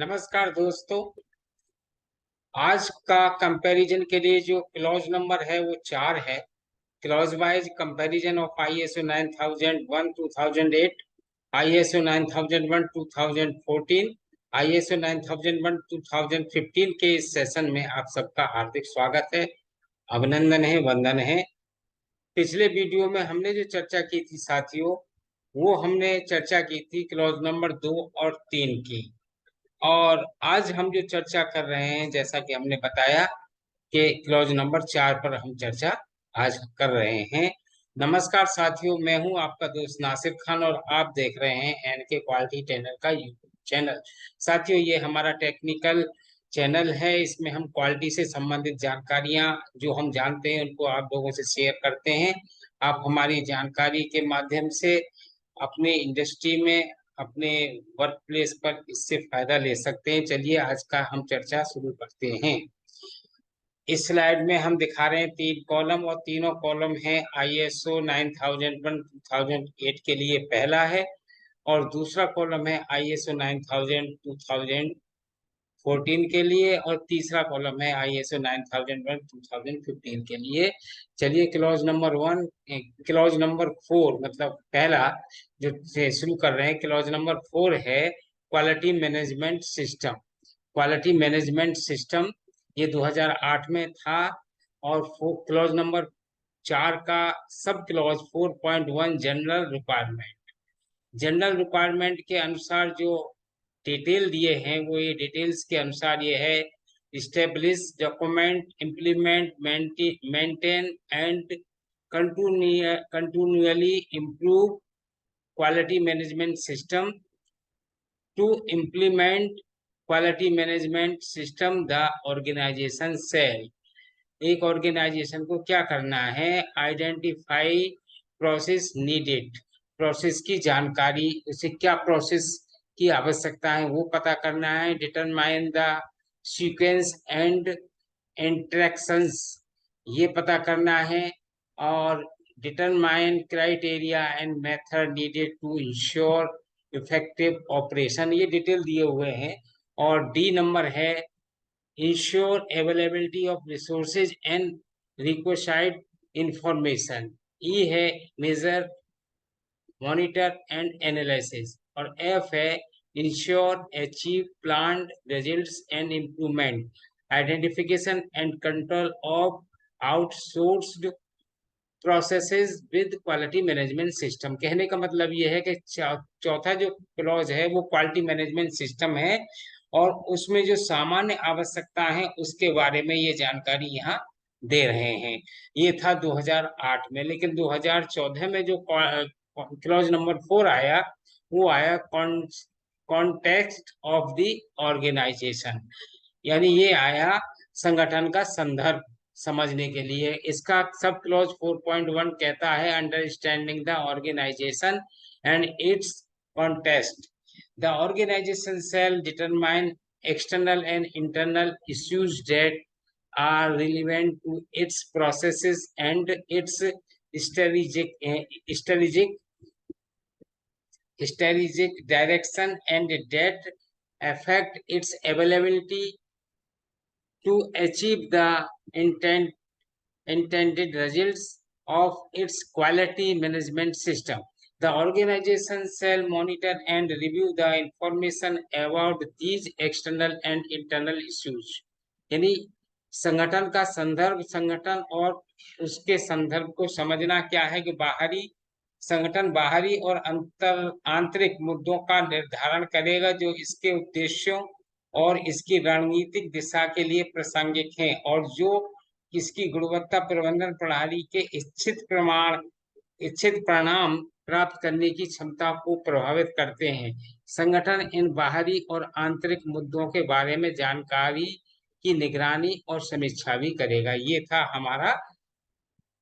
नमस्कार दोस्तों। आज का कंपैरिजन के लिए जो क्लॉज नंबर है वो 4 है। Clause wise comparison of ISO 9001 2008, ISO 9001 2014, ISO 9001 2015 के इस सेशन में आप सबका हार्दिक स्वागत है, अभिनंदन है, वंदन है। पिछले वीडियो में हमने जो चर्चा की थी साथियों, वो हमने चर्चा की थी क्लॉज नंबर 2 और 3 की। और आज हम जो चर्चा कर रहे हैं, जैसा कि हमने बताया कि क्लॉज नंबर 4 पर हम चर्चा आज कर रहे हैं। नमस्कार साथियों, मैं हूं आपका दोस्त नासिर खान और आप देख रहे हैं NK क्वालिटी चैनल का यूट्यूब चैनल। साथियों, ये हमारा टेक्निकल चैनल है। इसमें हम क्वालिटी से संबंधित जानकारियां जो हम जानते हैं उनको आप लोगों से शेयर करते हैं। आप हमारी जानकारी के माध्यम से अपने इंडस्ट्री में, अपने वर्क प्लेस पर इससे फायदा ले सकते हैं। चलिए आज का हम चर्चा शुरू करते हैं। इस स्लाइड में हम दिखा रहे हैं 3 कॉलम और तीनों कॉलम हैं ISO 9001 2008 के लिए पहला है, और दूसरा कॉलम है ISO 9000 2014 के लिए, और तीसरा कॉलम है ISO 9001 2015 के लिए। चलिए क्लॉज नंबर 1, क्लॉज नंबर 4 मतलब पहला जो से शुरू कर रहे हैं। क्लॉज नंबर 4 है quality management system. Quality management system ये 2008 में था। और क्लॉज नंबर 4 का सब क्लॉज 4.1 जनरल रिक्वायरमेंट के अनुसार जो डिटेल दिए हैं, वो ये डिटेल्स के अनुसार ये है: establish, document, implement, maintain and continually improve quality management system. To implement quality management system, the organization shall. एक ऑर्गेनाइजेशन को क्या करना है? आइडेंटिफाई प्रोसेस नीडेड, प्रोसेस की जानकारी, उसे क्या प्रोसेस की आवश्यकता है वो पता करना है। Determine the sequence and interactions, ये पता करना है। और determine criteria and method needed to ensure effective operation, ये डिटेल दिए हुए हैं। और डी नंबर है ensure availability of resources and requisite information। E है measure, monitor and analysis। और एफ है ensure achieve planned results and improvement, identification and control of outsourced processes with quality management system. कहने का मतलब ये है कि चौथा जो क्लॉज है वो क्वालिटी मैनेजमेंट सिस्टम है, और उसमें जो सामान्य आवश्यकता है उसके बारे में ये जानकारी यहाँ दे रहे हैं। ये था 2008 में, लेकिन 2014 में जो क्लॉज नंबर 4 आया, वो आया कॉन्टेक्स्ट ऑफ द ऑर्गेनाइजेशन। यानी ये आया संगठन का संदर्भ समझने के लिए। इसका सब क्लॉज 4.1 कहता है understanding the organization and its context. The organization shall determine external and internal issues that are relevant to its processes and its strategic strategic direction, and that affect its availability to achieve the intended results of its quality management system. The organization shall monitor and review the information about these external and internal issues। यानी संगठन का संदर्भ, संगठन और उसके संदर्भ को समझना क्या है कि संगठन बाहरी और आंतरिक मुद्दों का निर्धारण करेगा जो इसके उद्देश्यों और इसकी रणनीतिक दिशा के लिए प्रासंगिक हैं, और जो इसकी गुणवत्ता प्रबंधन प्रणाली के इच्छित परिणाम प्राप्त करने की क्षमता को प्रभावित करते हैं। संगठन इन बाहरी और आंतरिक मुद्दों के बारे में जानकारी की निगरानी और समीक्षा भी करेगा। ये था हमारा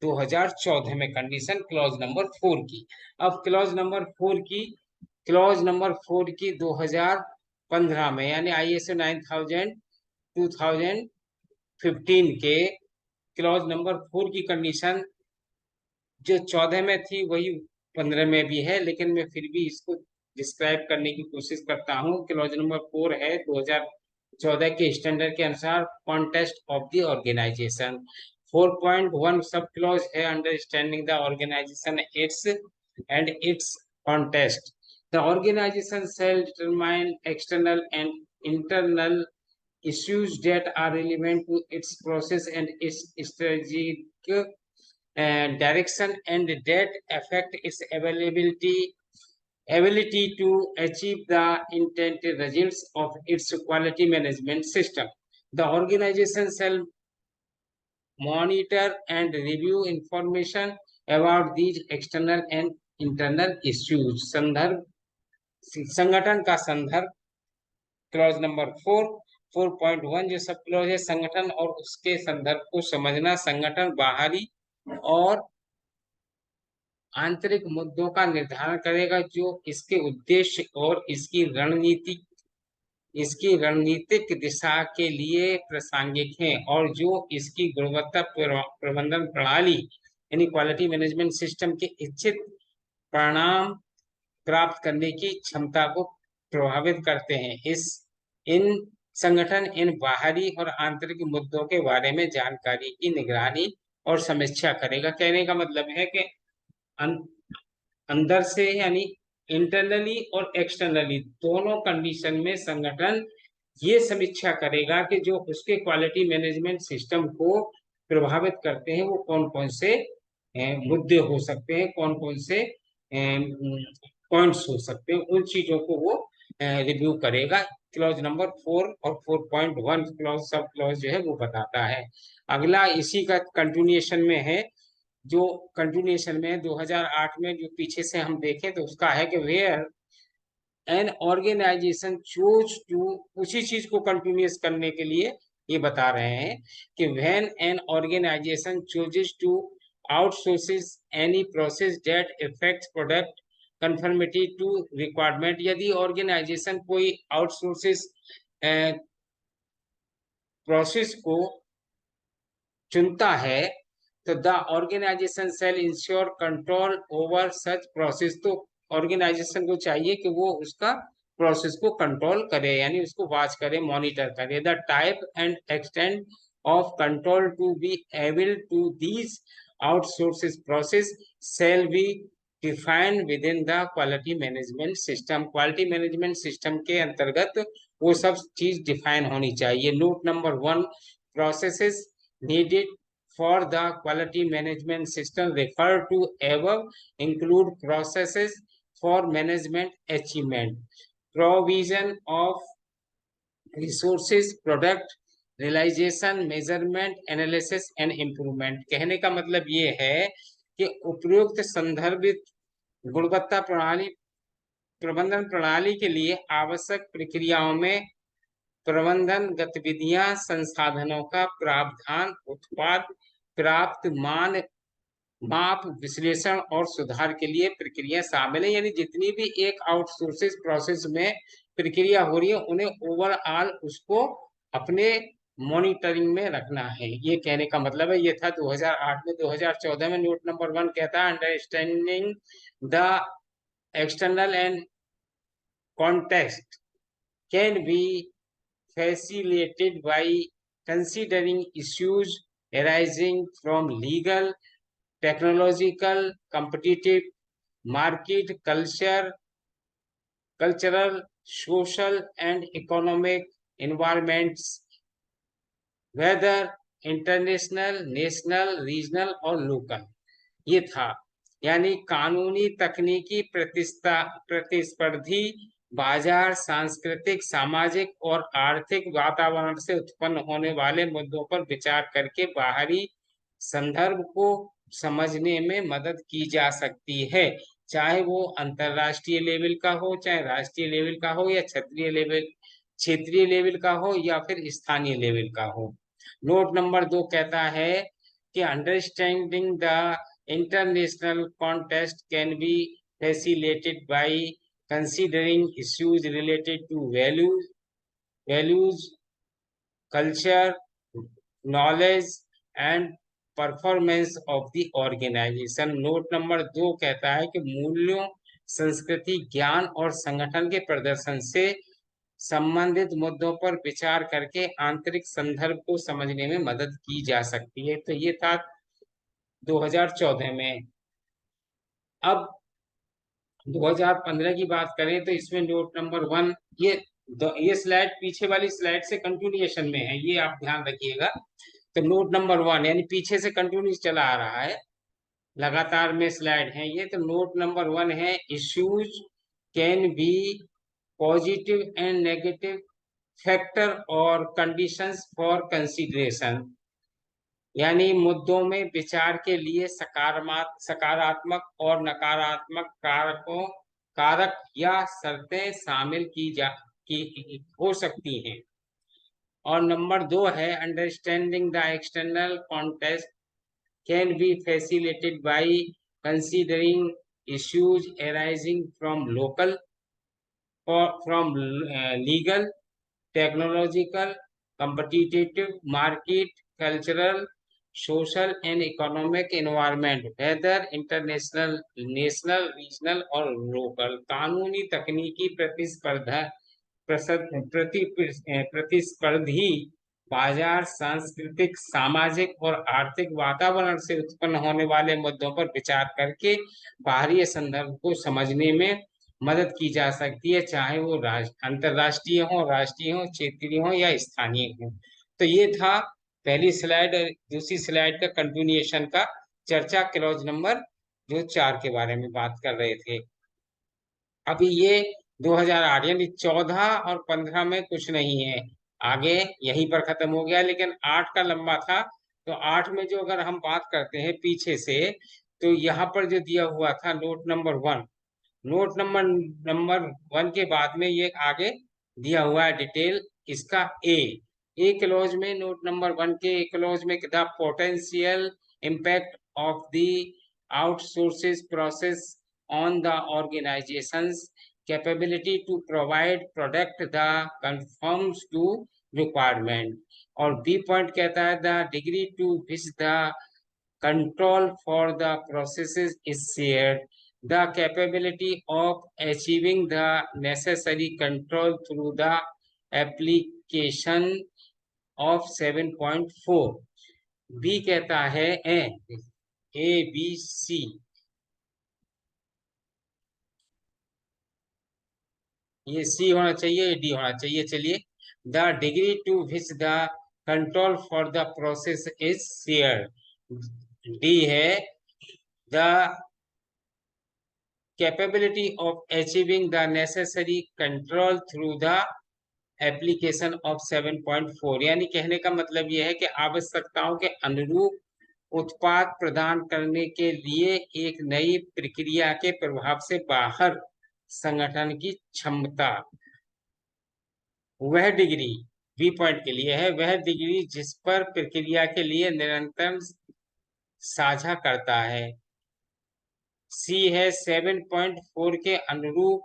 2014 में कंडीशन क्लॉज नंबर 4 की। अब क्लॉज नंबर 4 की 2015 में, यानी ISO 9000 2015 के क्लॉज नंबर 4 की कंडीशन जो 14 में थी वही 15 में भी है, लेकिन मैं फिर भी इसको डिस्क्राइब करने की कोशिश करता हूँ। क्लॉज नंबर 4 है 2014 के स्टैंडर्ड के अनुसार कॉन्टेस्ट ऑफ द ऑर्गेनाइजेशन। 4.1 सब क्लॉज है understanding the organization its and its context. The organization shall determine external and internal issues that are relevant to its process and its strategic direction and that affect its ability to achieve the intended results of its quality management system. The organization shall monitor and review information about these external and internal issues. संदर्भ संगठन का संदर्भ clause number 4.1 जो सब clause है संगठन और उसके संदर्भ को समझना। संगठन बाहरी और आंतरिक मुद्दों का निर्धारण करेगा जो इसके उद्देश्य और इसकी रणनीतिक दिशा के लिए प्रासंगिक हैं और जो इसकी गुणवत्ता प्रबंधन प्रणाली यानी क्वालिटी मैनेजमेंट सिस्टम के इच्छित परिणाम प्राप्त करने की क्षमता को प्रभावित करते हैं। इन संगठन इन बाहरी और आंतरिक मुद्दों के बारे में जानकारी की निगरानी और समीक्षा करेगा। कहने का मतलब है कि अंदर से यानी इंटरनली और एक्सटर्नली दोनों कंडीशन में संगठन ये समीक्षा करेगा कि जो उसके क्वालिटी मैनेजमेंट सिस्टम को प्रभावित करते हैं वो कौन कौन से मुद्दे हो सकते हैं, कौन कौन से पॉइंट्स हो सकते हैं, उन चीजों को वो रिव्यू करेगा। क्लॉज नंबर 4 और 4.1 क्लॉज सब क्लॉज जो है वो बताता है। अगला इसी का कंटिन्यूएशन में है, जो कंटिन्यूएशन में 2008 में जो पीछे से हम देखें तो उसका है कि where an organization choose to, उसी चीज को कंटिन्यूस करने के लिए ये बता रहे हैं कि when an organization chooses to outsources any process that effects product conformity to requirement. यदि ऑर्गेनाइजेशन कोई आउटसोर्सेस प्रोसेस को चुनता है तो the organization shall ensure control over such process. तो ऑर्गेनाइजेशन को चाहिए कि वो उसका प्रोसेस को कंट्रोल करे यानी उसको वॉच करे, मॉनिटर करे। The type and extent of control to be able to these outsources process shall be defined within the quality management system. Quality management system के अंतर्गत वो सब चीज डिफाइन होनी चाहिए। Note number 1, processes needed for the quality management system referred to above include processes for management achievement, provision of resources, product realization, measurement, analysis and improvement। कहने का मतलब ये है कि उपयुक्त संदर्भित गुणवत्ता प्रणाली प्रबंधन प्रणाली के लिए आवश्यक प्रक्रियाओं में प्रबंधन गतिविधियां, संसाधनों का प्रावधान, उत्पाद प्राप्त मान, माप, विश्लेषण और सुधार के लिए प्रक्रिया शामिल है। यानी जितनी भी एक आउटसोर्सेस प्रोसेस में प्रक्रिया हो रही है उन्हें ओवरऑल उसको अपने मॉनिटरिंग में रखना है, ये कहने का मतलब है। ये था 2008 में। 2014 में नोट नंबर 1 कहता है understanding the external and context can B facilitated by considering issues arising from legal, technological, competitive, market, cultural, social, and economic environments, whether international, national, regional और local। ये था यानी कानूनी, तकनीकी, प्रतिस्पर्धी बाजार, सांस्कृतिक, सामाजिक और आर्थिक वातावरण से उत्पन्न होने वाले मुद्दों पर विचार करके बाहरी संदर्भ को समझने में मदद की जा सकती है, चाहे वो अंतरराष्ट्रीय लेवल का हो, चाहे राष्ट्रीय लेवल का हो, या क्षेत्रीय लेवल का हो, या फिर स्थानीय लेवल का हो। नोट नंबर 2 कहता है कि understanding the international context can be facilitated by considering issues related to values, culture, knowledge and performance of the organization। Note number 2 कहता है कि मूल्यों, संस्कृति, ज्ञान और संगठन के प्रदर्शन से संबंधित मुद्दों पर विचार करके आंतरिक संदर्भ को समझने में मदद की जा सकती है। तो ये था 2014 में। अब 2015 की बात करें तो इसमें नोट नंबर 1, ये स्लाइड पीछे वाली स्लाइड से कंटिन्यूएशन में है, ये आप ध्यान रखिएगा। तो नोट नंबर 1 यानी पीछे से कंटिन्यूस चला आ रहा है, लगातार में स्लाइड है ये। तो नोट नंबर 1 है, issues can be positive and negative factor और कंडीशंस फॉर कंसीडरेशन, यानी मुद्दों में विचार के लिए सकारात्मक और नकारात्मक कारक या शर्तें शामिल की हो सकती हैं। और नंबर 2 है, understanding the external context can be facilitated by considering issues arising from legal, technological, competitive, market, cultural, social and economic environment, whether international, national, regional और local। कानूनी, तकनीकी, प्रतिस्पर्धी बाजार, सांस्कृतिक, सामाजिक और आर्थिक वातावरण से उत्पन्न होने वाले मुद्दों पर विचार करके बाहरी संदर्भ को समझने में मदद की जा सकती है, चाहे वो अंतरराष्ट्रीय हो, राष्ट्रीय हो, क्षेत्रीय हो या स्थानीय हो। तो ये था पहली स्लाइड और दूसरी स्लाइड का कंटिन्यूएशन का चर्चा, क्लॉज नंबर जो 4 के बारे में बात कर रहे थे। अभी ये 2008 यानी 14 और 15 में कुछ नहीं है, आगे यहीं पर खत्म हो गया, लेकिन 8 का लंबा था। तो 8 में जो अगर हम बात करते हैं पीछे से, तो यहाँ पर जो दिया हुआ था नोट नंबर 1, नोट नंबर 1 के बाद में ये आगे दिया हुआ है डिटेल इसका। ए क्लोज में, नोट नंबर 1 के क्लोज में, the potential impact of the outsources process on the organization's capability to provide product that conforms to requirement। और बी पॉइंट कहता है, the degree to which the control for the processes is shared, the capability of achieving the necessary control through the application of 7.4। B कहता है A B C, ये सी होना चाहिए, ये D होना चाहिए। चलिए, the degree to which the control for the process is share, D है, the capability of achieving the necessary control through the application of 7.4, यानी कहने का मतलब यह है कि आवश्यकताओं के अनुरूप उत्पाद प्रदान करने के लिए एक नई प्रक्रिया के प्रभाव से बाहर संगठन की क्षमता, वह डिग्री, बी पॉइंट के लिए है, वह डिग्री जिस पर प्रक्रिया के लिए निरंतर साझा करता है। सी है, 7.4 के अनुरूप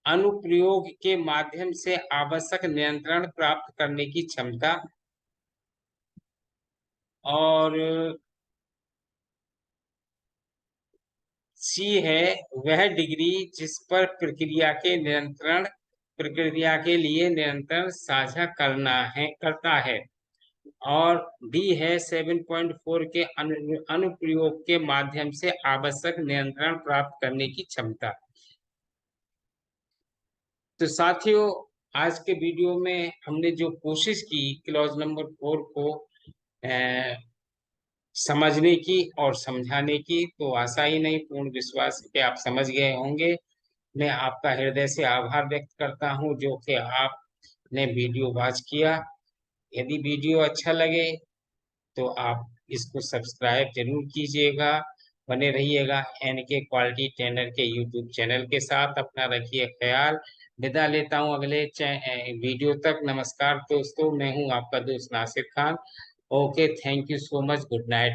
अनुप्रयोग के माध्यम से आवश्यक नियंत्रण प्राप्त करने की क्षमता। और सी है, वह डिग्री जिस पर प्रक्रिया के लिए निरंतर साझा करता है। और डी है, 7.4 के अनुप्रयोग के माध्यम से आवश्यक नियंत्रण प्राप्त करने की क्षमता। तो साथियों, आज के वीडियो में हमने जो कोशिश की क्लॉज नंबर 4 को समझने की और समझाने की, तो आशा ही नहीं पूर्ण विश्वास है कि आप समझ गए होंगे। मैं आपका हृदय से आभार व्यक्त करता हूं जो कि आपने वीडियो वॉच किया। यदि वीडियो अच्छा लगे तो आप इसको सब्सक्राइब जरूर कीजिएगा, बने रहिएगा एनके क्वालिटी ट्रेनर के यूट्यूब चैनल के साथ। अपना रखिए ख्याल, विदा लेता हूं अगले वीडियो तक। नमस्कार दोस्तों, मैं हूं आपका दोस्त Nasir Khan. Okay, thank you so much, good night.